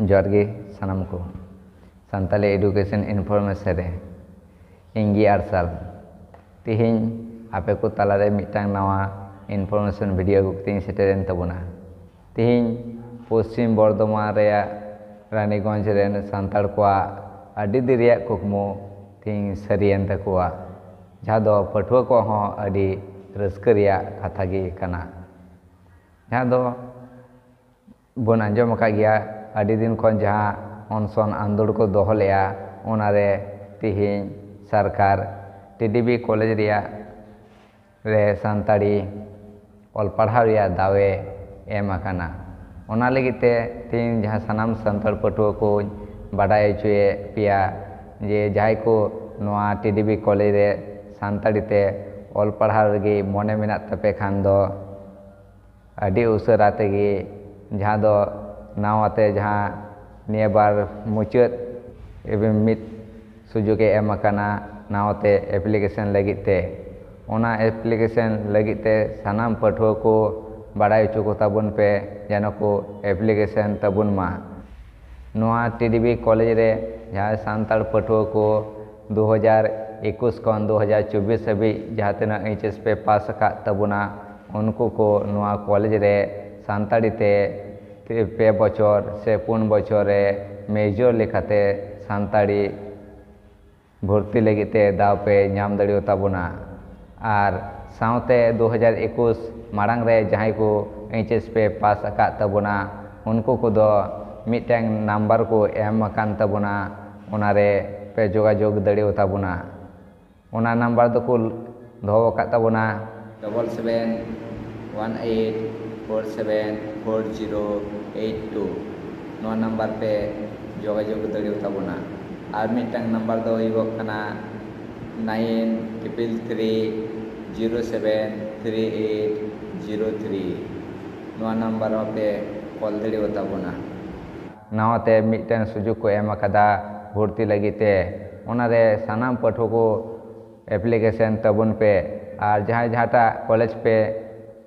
जोहार गे सानाम को Santali education information रे इंगी आरसाल तिहिं आपे को तालारे मिटांग नावा इनफॉर्मेशन वीडियो गुक्तिंग सेटेरेन तबुना तिहिं पश्चिम बर्धमान रेया रानीगंज रेन सांताड़ कोआ अडी दिरिया कुकमो तिहिं सरियन तकुआ जहाँ दो पठुआ को हों अडी रस्करिया कथा गे कना जहाँ दो बन आंजम का गया अडी दिन खन जहाँ अनशन आंदोलन को दोहो लेया ओनारे तिहिं सरकार टीडीबी कॉलेज रिया रे सानताड़ी ऑल पढ़ाव रिया दावे एम आकाना ओना लगिते तिहिं जहाँ सानाम सानताड़ पठुआ को बाडाय चुए पिया जे जहां को नोआ टीडीबी कॉलेज रे सानताड़ी ते ऑल पढ़ाव गे मने मेना तपे खान दो अडी उसरा तेगे जहाँ दो नावाते जहाँ निया बार मुचाद एवं मित सुजुगे एम आकाना नावाते एप्लीकेशन लगिते ओना एप्लीकेशन लगिते सानाम पठुआ को बाडाय चुको ताबुन पे जानो को एप्लीकेशन ताबुन मा नोआ टीडीबी कॉलेज रे जहाँ सानताड़ पठुआ को 2021 खन 2024 हाबी जहाँ तना एचएस पे पास का तबुना उनको को नोआ कॉलेज रे सानताड़ी ते पे बचर से 4 बचर रे मेजर लेखाते सानताड़ी भर्ती लगिते दाव पे नाम दाड़ियो ताबुना आर सावते 2021 माड़ांग रे जहां को एचएस पे पास का तबुना उनको को दो मिटांग नंबर को एम आकान तबुना ओनारे पे जोगाजोग दाड़ियो ताबुना ओना नंबर दो को दोहो का तबुना 7718474082 नोआ नंबर पे जोगाजोग दाड़ियो ताबुना आर मिटांग नंबर दो हुई कना 9333073803 नोआ नंबर पे कॉल दाड़ियो ताबुना नावाते मिटांग सुजुग को एम आकादा भर्ती लगिते ओनारे सानाम पठुआ को एप्लीकेशन तबुन पे और जहाँ जहाँटा कॉलेज पे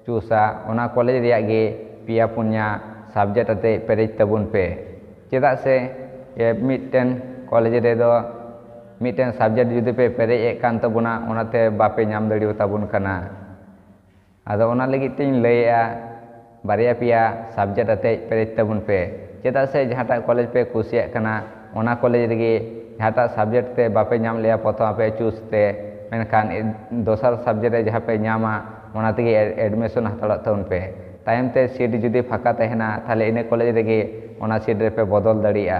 चूसा ओना कॉलेज रिया गे पिया पुन्या सब्जेक्ट आते पेरेज तबुन पे चेदा से ये मिटन कॉलेज रे दो मिटन सब्जेक्ट जुदी पे पेरेज कान तबुना ओनाते बापे नाम दाड़ियो ताबुन कना आदो ओना लगित तिन लैया बारिया पिया सब्जेक्ट आते पेरेज तबुन पे चेदा से जहाँटा कॉलेज पे कुसिया कना ओना कॉलेज रे जहाँटा सब्जेक्ट ते बापे नाम लिया प्रथम पे चूसते मेनखान दोसर सब्जेक्ट रे जहाँ पे नामा ओना तेगे एडमिशन हताड़ा तबुन पे तायम ते सीट जुदी फाका तहना ताहले इन कॉलेज रे ओना सीट रे पे बदल दाड़िया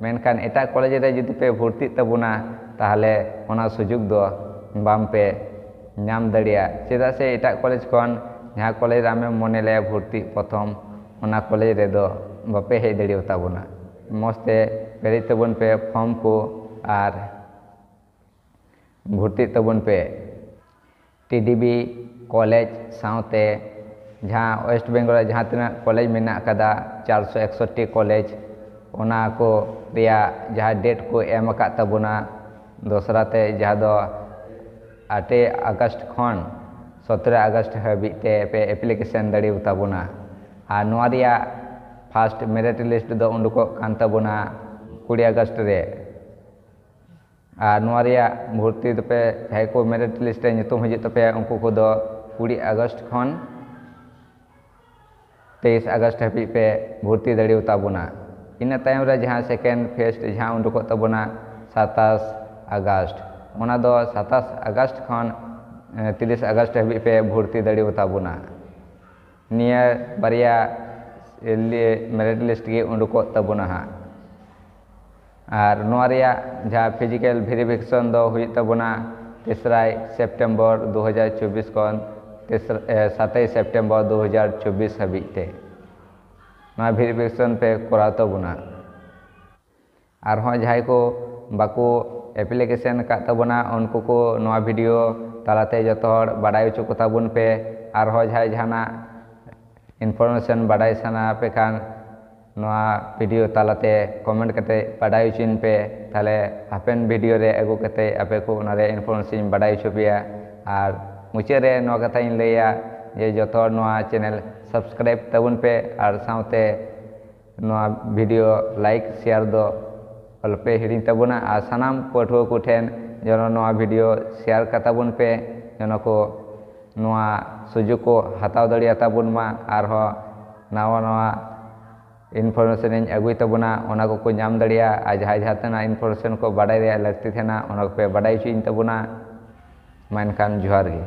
मेनखान एटा कॉलेज रे जुदी पे भर्ती तबुना ताहले ओना सुजुग दो बाम पे नाम दाड़िया चेदा से एटा कॉलेज खन जहाँ कॉलेज आमे मने ले भर्ती प्रथम ओना कॉलेज रे दो बापे हेज दाड़ियो ताबुना मस्ते पेरेज तबुन पे फॉर्म को आर भर्ती तबुन पे टीडीबी कॉलेज सावते जहाँ वेस्ट बेंगल जहाँ तना कॉलेज मेना कदा 461 कॉलेज ओना को रिया जहाँ डेट को एम का तबुना दोसरा ते जहाँ दो 8 अगस्त खन 17 अगस्त हाबिते पे एप्लीकेशन दाड़ियो ताबुना और नोआ रिया फर्स्ट मेरिट लिस्ट दो उंडुको कान तबुना 20 अगस्त रे और नोआ रिया भर्ती पे जहाँ को मेरिट लिस्ट रे नितुम हिजुग तपे उनको को दो 20 अगस्त खन 23 अगस्त हाबी पे भर्ती दाड़ियो ताबुना इन तायम रे जहाँ सेकेंड फेज जहाँ उंडुको ताबुना 27 अगस्त ओना दो 27 अगस्त खन 30 अगस्त हाबी पे भर्ती दाड़ियो ताबुना निया बारिया मेरिट लिस्ट के उंडुको ताबुना हाँ और नोआ रिया जहाँ फिजिकल वेरिफिकेशन दो हुई तबुना 3 सेप्टेम्बर 2024 खन 27 सेप्टेम्बर 2024 हाबिते नोआ वेरिफिकेशन पे करा तबुना और हाँ जहाँ को बाको एप्लीकेशन का तबुना उनको को नोआ वीडियो तालाते जतो हर बाडाय चुको ताबुन पे और हाँ जहाँ जहाना इनफॉर्मेशन बाडाय साना पे खान नोआ वीडियो तालाते कमेंट करते बाडाय चिन पे ताले हापेन वीडियो रे अगु करते आपे को ओनारे इनफॉर्मेशन बाडाय चुपिया और मुचाद रे नोआ कथा इन लैया जे जतो नोआ चैनल सब्सक्राइब तबुन पे और सावते नोआ वीडियो लाइक शेयर दो अलपे हिड़ी तबना और सानाम पाठुआ को ठेन जनो नोआ वीडियो शेयर कताबन पे जनो को नोआ सुजोग को हताव दड़िया ताबन मा और नवा नवा इनफॉर्मेशन इन अगुई तबना ओना को नाम दड़िया और जहाँ जहाँ तना इनफॉर्मेशन को बाडाय रे लगती थे ना ओना पे बाडाय चुइन तबना मनखान जोहार गे।